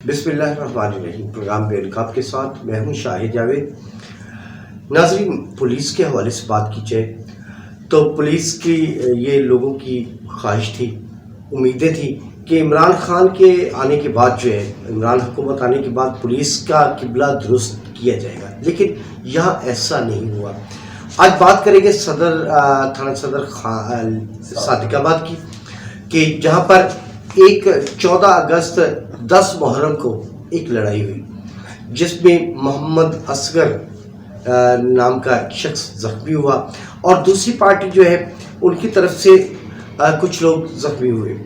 बिस्मिल्लाहिर्रहमानिर्रहीम। प्रोग्राम बेनकाब के साथ मैं हूं शाहिद जावेद। नाज़रीन, पुलिस के हवाले से बात की जाए तो पुलिस की ये लोगों की ख्वाहिश थी, उम्मीदें थी कि इमरान खान के आने के बाद जो है, इमरान हुकूमत आने के बाद पुलिस का किबला दुरुस्त किया जाएगा, लेकिन यहाँ ऐसा नहीं हुआ। आज बात करेंगे थाना सदर सादिकाबाद की, कि जहाँ पर एक 14 अगस्त 10 मुहर्रम को एक लड़ाई हुई जिसमें मोहम्मद असगर नाम का शख्स जख्मी हुआ और दूसरी पार्टी जो है उनकी तरफ से कुछ लोग जख्मी हुए।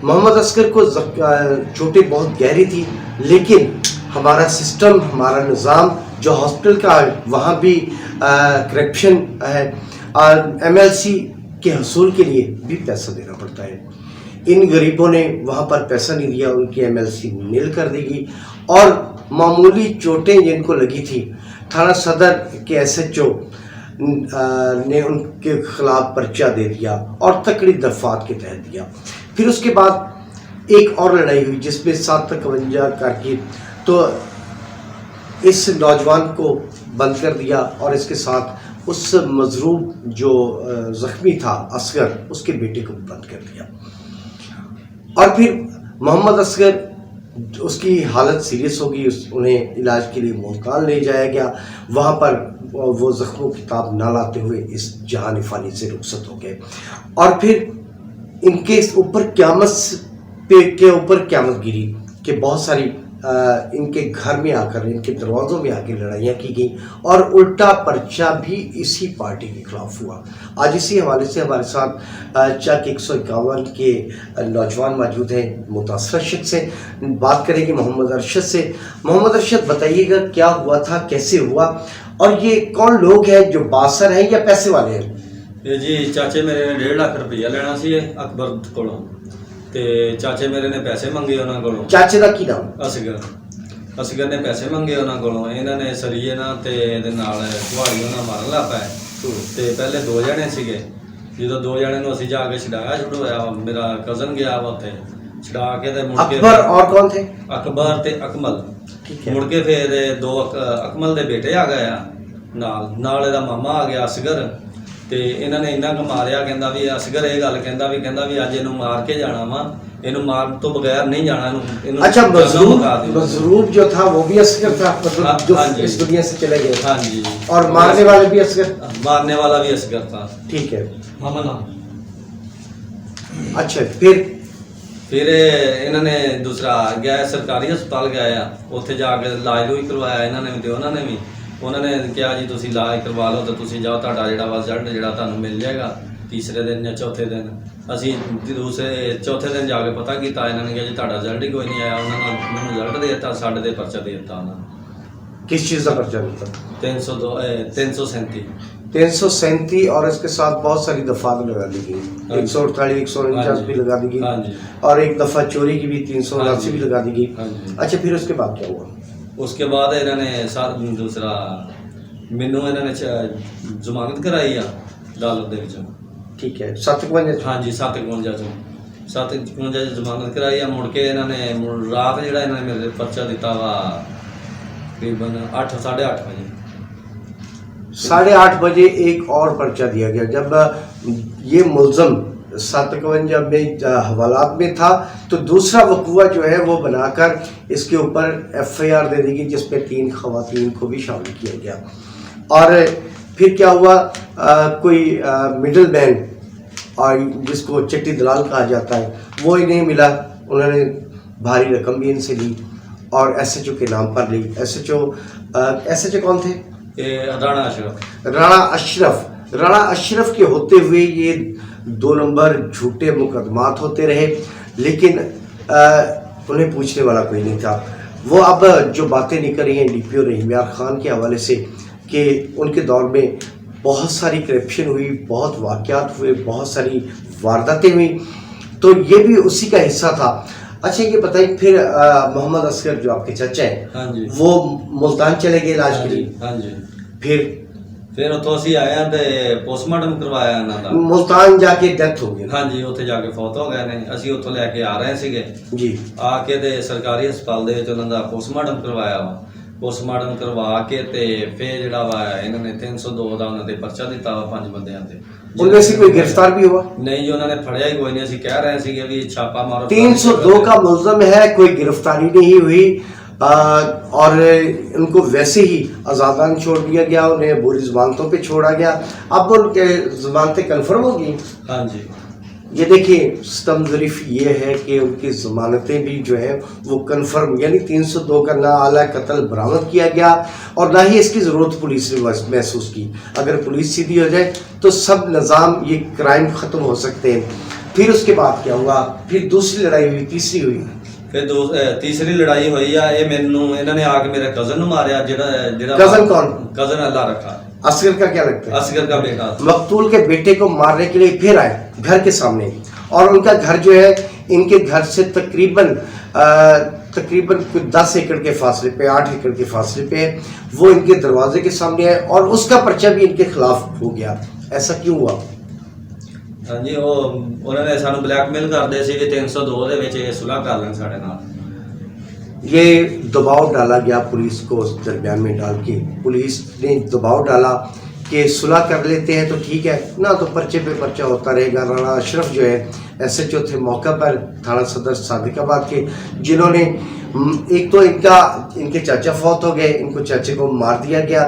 मोहम्मद असगर को चोटें बहुत गहरी थी, लेकिन हमारा सिस्टम, हमारा निज़ाम जो हॉस्पिटल का है वहाँ भी करप्शन है और MLC के हसूल के लिए भी पैसा देना पड़ता है। इन गरीबों ने वहाँ पर पैसा नहीं दिया, उनकी MLC नील कर दी गई और मामूली चोटें जिनको लगी थी, थाना सदर के SHO ने उनके खिलाफ पर्चा दे दिया और तकड़ी दफात के तहत दिया। फिर उसके बाद एक और लड़ाई हुई जिसमें 751 करके तो इस नौजवान को बंद कर दिया और इसके साथ उस मजरूब जो ज़ख्मी था असगर, उसके बेटे को बंद कर दिया। और फिर मोहम्मद असगर, उसकी हालत सीरियस हो गई, उन्हें इलाज के लिए मुल्तान ले जाया गया। वहाँ पर वो ज़ख्मों की ताब ना लाते हुए इस जहान फ़ानी से रुखसत हो गए और फिर इनके ऊपर क़यामत गिरी कि बहुत सारी इनके घर में आकर, इनके दरवाज़ों में आकर लड़ाइयाँ की गई और उल्टा पर्चा भी इसी पार्टी के खिलाफ हुआ। आज इसी हवाले से हमारे साथ चक 151 के नौजवान मौजूद हैं, मुतासर शख्स से बात करेंगे मोहम्मद अरशद से। मोहम्मद अरशद, बताइएगा क्या हुआ था, कैसे हुआ और ये कौन लोग हैं जो बासर हैं या पैसे वाले हैं? ये जी चाचे मेरे ने 1.5 लाख रुपया लेना सी अकबर कोलों ते चाचे मेरे ने पैसे मंगे उन्हां कोलों। चाचे दा की नाम? असगर ने पैसे मंगे उन्हां कोलों। इन्हां ने सरीए ना ते इहदे नाल कुहाड़ी उन्हां मारन लग पए ते पहले 2 जने सीगे। ਜਦੋਂ 2 जने ਨੂੰ ਅਸੀਂ ਜਾ ਕੇ ਛਡਾਇਆ ਸ਼ੁਰੂ ਹੋਇਆ, ਮੇਰਾ ਕਜ਼ਨ ਗਿਆ ਵਾ ਉੱਥੇ ਛਡਾ ਕੇ ਤੇ ਮੁੜ ਕੇ अकबर और कौन थे? ਅਕਬਰ ਤੇ ਅਕਮਲ। ਮੁੜ ਕੇ ਫਿਰ 2 ਅਕਮਲ ਦੇ ਬੇਟੇ ਆ ਗਏ ਆ ਨਾਲ ਇਹਦਾ ਮਾਮਾ ਆ ਗਿਆ ਅਸਗਰ ਤੇ ਇਹਨਾਂ ਨੇ ਇੰਨਾ ਕੁ ਮਾਰਿਆ, ਕਹਿੰਦਾ ਵੀ ਅਸਗਰ ਇਹ ਗੱਲ ਕਹਿੰਦਾ ਵੀ ਅੱਜ ਇਹਨੂੰ ਮਾਰ ਕੇ ਜਾਣਾ ਵਾ, ਇਹਨੂੰ ਮਾਰਨ ਤੋਂ ਬਗੈਰ ਨਹੀਂ ਜਾਣਾ ਇਹਨੂੰ। अच्छा, मजरूब जो था वो भी असगर था, मतलब जो इस दुनिया से चले गए? हाँ जी। और मारने वाले भी असगर? मारने वाला भी असगर था। ठीक है। मामा। अच्छा, फिर इन्होंने दूसरा गया सरकारी हस्पताल गया, उत्थे जाके इलाज लूज करवाया इन्होंने भी, उन्होंने कहा जी तुसी इलाज करवा लो तो तुसी जाओ, तुहाडा जिहड़ा रिजल्ट जिहड़ा तुहानूं मिल जाएगा तीसरे दिन या चौथे दिन। असी चौथे दिन जाके पता किया, इन्होंने कहा जी तुहाडा रिजल्ट ही कोई नहीं आया। उन्होंने मैनूं रिजल्ट दे दिता, साढ़े दे पर्चा दे दिता उन्होंने। किस चीज़ का पर्चा दिता? 337। 337 और इसके साथ बहुत सारी दफात लगा दी गई, 148, 149 भी लगा दी गई और एक दफ़ा चोरी की भी 379 भी लगा दी गई। अच्छा, फिर उसके बाद क्या हुआ? उसके बाद इन्होंने दूसरा मैनू इन्होंने जमानत कराई आ अदालत दे विचों। ठीक है, 751? हाँ जी, 751 जमानत कराई आ। मुड़ के इन्होंने रात जिहड़ा इन्होंने मेरे पर्चा दिता वा तकरीबन 8-8:30 बजे। 8:30 बजे एक और पर्चा दिया गया। जब ये मुलजम 751 में हवालात में था तो दूसरा वकूआ जो है वो बनाकर इसके ऊपर FIR दे दी गई, जिसमें 3 खवातीन को भी शामिल किया गया। और फिर क्या हुआ, कोई मिडल मैन और जिसको चिट्टी दलाल कहा जाता है वो इन्हें मिला, उन्होंने भारी रकम भी इनसे ली और SHO के नाम पर ली। SHO कौन थे? राणा अशरफ के होते हुए ये 2 नंबर झूठे मुकदमात होते रहे, लेकिन उन्हें पूछने वाला कोई नहीं था। वो अब जो बातें निकल रही हैं DPO रहीम यार खान के हवाले से कि उनके दौर में बहुत सारी करप्शन हुई, बहुत वाक़यात हुए, बहुत सारी वारदातें हुई, तो ये भी उसी का हिस्सा था। अच्छा, ये बताइए फिर मोहम्मद असगर जो आपके चाचा हैं, हाँ जी, वो मुल्तान चले गए इलाज के लिए? हाँ जी। फिर ਫਿਰ ਉੱਥੋਂ ਅਸੀਂ ਆਏ ਆ ਤੇ ਪੋਸਟਮਾਰਟਮ ਕਰਵਾਇਆ ਇਹਨਾਂ ਦਾ। मुल्तान जाके डेथ हो गई। ਹਾਂਜੀ ਉੱਥੇ ਜਾ ਕੇ ਫੌਤ ਹੋ ਗਏ ਨੇ। ਅਸੀਂ ਉੱਥੋਂ ਲੈ ਕੇ ਆ ਰਹੇ ਸੀਗੇ जी ਆ ਕੇ ਤੇ ਸਰਕਾਰੀ ਹਸਪਤਾਲ ਦੇ ਵਿੱਚ ਉਹਨਾਂ ਦਾ ਪੋਸਟਮਾਰਟਮ ਕਰਵਾਇਆ ਵਾ। ਪੋਸਟਮਾਰਟਮ ਕਰਵਾ ਕੇ ਤੇ ਫਿਰ ਜਿਹੜਾ ਵਾ ਇਹਨਾਂ ਨੇ 302 ਦਾ ਉਹਨਾਂ ਦੇ ਪਰਚਾ ਦਿੱਤਾ ਵਾ 5 ਬੰਦਿਆਂ ਤੇ। उनमें से कोई गिरफ्तार भी हुआ? ਨਹੀਂ ਜੀ ਉਹਨਾਂ ਨੇ ਫੜਿਆ ਹੀ ਕੋਈ ਨਹੀਂ। ਅਸੀਂ ਕਹਿ ਰਹੇ ਸੀਗੇ ਵੀ ਛਾਪਾ ਮਾਰੋ। 302 का मुलजम है, कोई गिरफ्तारी नहीं हुई और उनको वैसे ही आज़ादान छोड़ दिया गया, उन्हें बुरी ज़मानतों पे छोड़ा गया। अब उनके ज़मानतें कन्फर्म होगी। हाँ जी ये देखिए सितम ज़रीफ ये है कि उनकी ज़मानतें भी जो है वो कन्फर्म, यानी 302 का ना आला कत्ल बरामद किया गया और ना ही इसकी ज़रूरत पुलिस ने महसूस की। अगर पुलिस सीधी हो जाए तो सब निज़ाम ये क्राइम ख़त्म हो सकते हैं। फिर उसके बाद क्या हुआ? फिर दूसरी लड़ाई हुई, तीसरी हुई। ਫਿਰ ਤੀਸਰੀ ਲੜਾਈ ਹੋਈ ਆ। ਇਹ ਮੈਨੂੰ ਇਹਨਾਂ ਨੇ ਆ ਕੇ ਮੇਰੇ ਕਜ਼ਨ ਨੂੰ ਮਾਰਿਆ। ਜਿਹੜਾ कज़न कौन? कजन अल्लाह रखा, असगर का क्या लगता है? असगर का बेटा। मकतूल के बेटे को मारने के लिए फिर आए घर के सामने, और उनका घर जो है इनके घर से तकरीबन कुछ 10 एकड़ के फासले पे, 8 एकड़ के फासले पे है। वो इनके दरवाजे के सामने आए और उसका पर्चा भी इनके खिलाफ हो गया। ऐसा क्यों हुआ? ਹਾਂਜੀ ਉਹਨਾਂ ਨੇ ਸਾਨੂੰ ਬਲੈਕਮੇਲ ਕਰਦੇ ਸੀ ਕਿ 302 ਦੇ ਵਿੱਚ ਇਹ ਸੁਲ੍ਹਾ ਕਰ ਲੈਣ ਸਾਡੇ ਨਾਲ। ये दबाव डाला गया पुलिस को उस दरमियान में डाल के। पुलिस ने दबाव डाला कि सुलह कर लेते हैं तो ठीक है ना, तो पर्चे पे पर्चा होता रहेगा। राणा अशरफ जो है SHO थे मौका पर, थाना सदर सादिकाबाद के, जिन्होंने एक तो इनके चाचा फौत हो गए, इनको चाचे को मार दिया गया,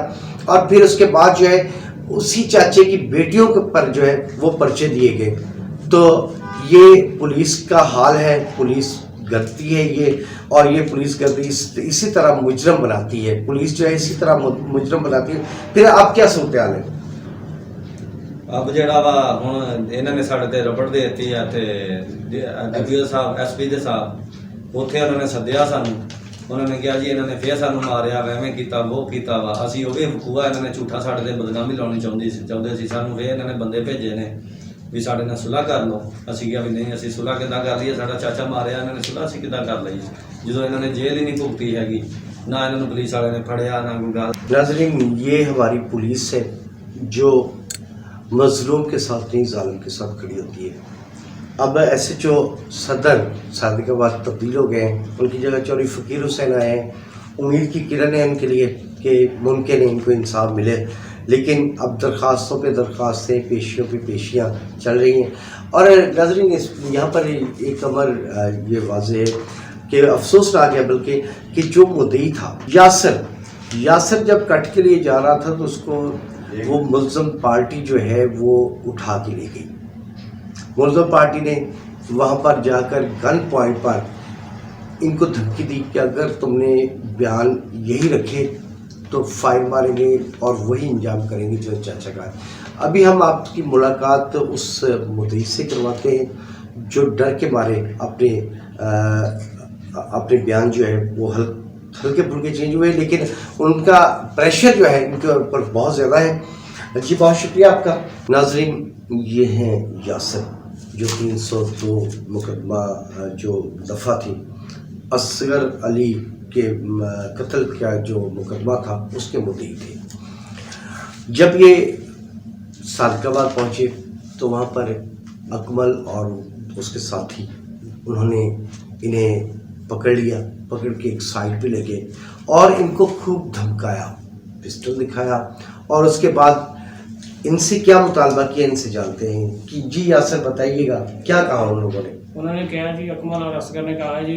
और फिर उसके बाद जो है उसी चाचे की बेटियों के पर जो है वो पर्चे दिए गए। तो ये पुलिस का हाल है, पुलिस करती है ये, और ये पुलिस करती इसी तरह मुजरम बनाती है। पुलिस जो है इसी तरह मुजरम बनाती है। फिर अब क्या सूरत हाल है? अब ਜਿਹੜਾ ਵਾ ਹੁਣ ਇਹਨਾਂ ਨੇ ਸਾਡੇ ਤੇ ਰਬੜ ਦੇ ਦਿੱਤੀ ਆ ਤੇ DPO ਸਾਹਿਬ SP ਦੇ ਸਾਹਿਬ ਉੱਥੇ ਉਹਨਾਂ ਨੇ ਸੱਦਿਆ ਸਾਨੂੰ। ਉਹਨਾਂ ਨੇ ਕਿਹਾ ਜੀ ਇਹਨਾਂ ਨੇ ਫੇਰ ਸਾਨੂੰ ਮਾਰਿਆ, ਐਵੇਂ ਕੀਤਾ, ਉਹ ਕੀਤਾ ਵਾ। ਅਸੀਂ ਉਹ ਵੀ ਵਕੂਆ ਇਹਨਾਂ ਨੇ ਝੂਠਾ ਸਾਡੇ ਤੇ ਬਦਨਾਮੀ ਲਾਉਣੀ ਚਾਹੁੰਦੇ ਸੀ ਸਾਨੂੰ। ਫੇਰ ਇਹਨਾਂ ਨੇ ਬੰਦੇ ਭੇਜੇ ਨੇ ਵੀ ਸਾਡੇ ਨਾਲ ਸੁਲ੍ਹਾ ਕਰ ਲਓ। ਅਸੀਂ ਕਿਹਾ ਵੀ ਨਹੀਂ, ਅਸੀਂ ਸੁਲ੍ਹਾ ਕਿੱਦਾਂ ਕਰ ਲਈਏ? ਸਾਡਾ ਚਾਚਾ ਮਾਰਿਆ, ਇਹਨਾਂ ਨੇ ਸੁਲ੍ਹਾ ਅਸੀਂ ਕਿੱਦਾਂ ਕਰ ਲਈ ਜਦੋਂ ਇਹਨਾਂ ਨੇ ਜੇਲ੍ਹ ਹੀ ਨਹੀਂ ਭੁਗਤੀ ਹੈਗੀ, ਨਾ ਇਹਨਾਂ ਨੂੰ ਪੁਲਿਸ ਵਾਲਿਆਂ ਨੇ ਫੜਿਆ, ਨਾ ਕੋਈ ਗੱਲ। नाज़रीन, ये हमारी पुलिस है जो मजलूम के साथ नहीं, जालिम के साथ खड़ी होती है। अब SHO सदर सादिकाबाद तब्दील हो गए हैं, उनकी जगह चौधरी फ़कीर हुसैन आए हैं। उम्मीद की किरण है उनके लिए कि मुमकिन है इनको इंसाफ मिले, लेकिन अब दरख्वास्तों पे दरख्वास्तें, पेशियों पे पेशियाँ चल रही हैं। और नाज़रीन, यहाँ पर एक अमर ये वाज़ेह है कि अफसोसनाक है बल्कि कि जो मुद्दई था यासर जब कट के लिए जा रहा था तो उसको वो मुल्ज़म पार्टी जो है वो उठा के ले गई। मुल्ज़म पार्टी ने वहाँ पर जाकर गन पॉइंट पर इनको धमकी दी कि अगर तुमने बयान यही रखे तो फायर मारेंगे और वही इंजाम करेंगे जो चाचा का है। अभी हम आपकी मुलाकात उस मुद्दई से करवाते हैं जो डर के मारे अपने बयान जो है वो हल्के फुल्के चेंज हुए, लेकिन उनका प्रेशर जो है इनके ऊपर बहुत ज़्यादा है। जी बहुत शुक्रिया आपका। नाजरीन, ये हैं यासर जो 302 मुकदमा जो दफ़ा थी, असगर अली के कत्ल का जो मुकदमा था उसके मुद्दई थे। जब ये सादिकाबाद पहुँचे तो वहाँ पर अकमल और उसके साथी उन्होंने इन्हें पकड़ लिया, पकड़ के एक साइड पे ले गए और इनको खूब धमकाया, पिस्टल दिखाया, और उसके बाद इनसे क्या मुतालबा किया इनसे जानते हैं कि जी यासर बताइएगा क्या कहा उन लोगों ने? उन्होंने कहा जी, अकमल और असगर ने कहा जी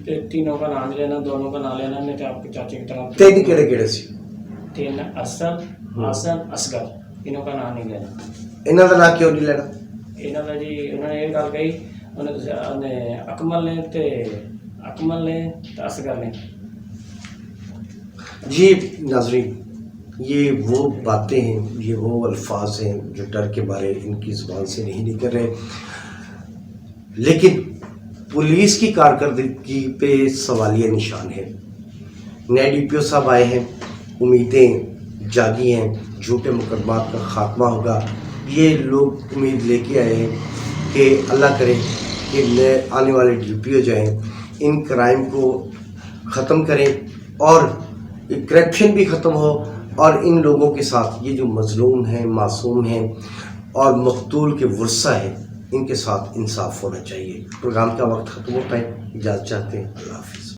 कि तीनों का नाम लेना, दोनों का नाम लेना, नहीं तो आपके चाचे की तरफ तेन केड़े केड़े सी? तीन असल, हसन, असगर, इन्हों का नाम नहीं लेना। इन्हों का नाम क्यों नहीं लेना? इन्हों का जी उन्होंने ये गल कही, उन्होंने अकमल ने ते असगर ने। जी नाजरीन, ये वो बातें हैं, ये वो अल्फाज हैं जो डर के मारे इनकी ज़ुबान से नहीं निकल रहे, लेकिन पुलिस की कारकर्दगी पे सवालिया निशान है। नए DPO साहब आए हैं, उम्मीदें जागी हैं, झूठे मुकदमात का ख़ात्मा होगा। ये लोग उम्मीद लेके आए हैं कि अल्लाह करे कि नए आने वाले DPO जो हैं इन क्राइम को ख़त्म करें और करप्शन भी ख़त्म हो, اور ان لوگوں کے ساتھ یہ جو مظلوم ہیں، معصوم ہیں اور مقتول کے ورثہ ہیں، ان کے ساتھ انصاف ہونا چاہیے۔ پروگرام کا وقت ختم ہوتا ہے، اجازت چاہتے ہیں، اللہ حافظ۔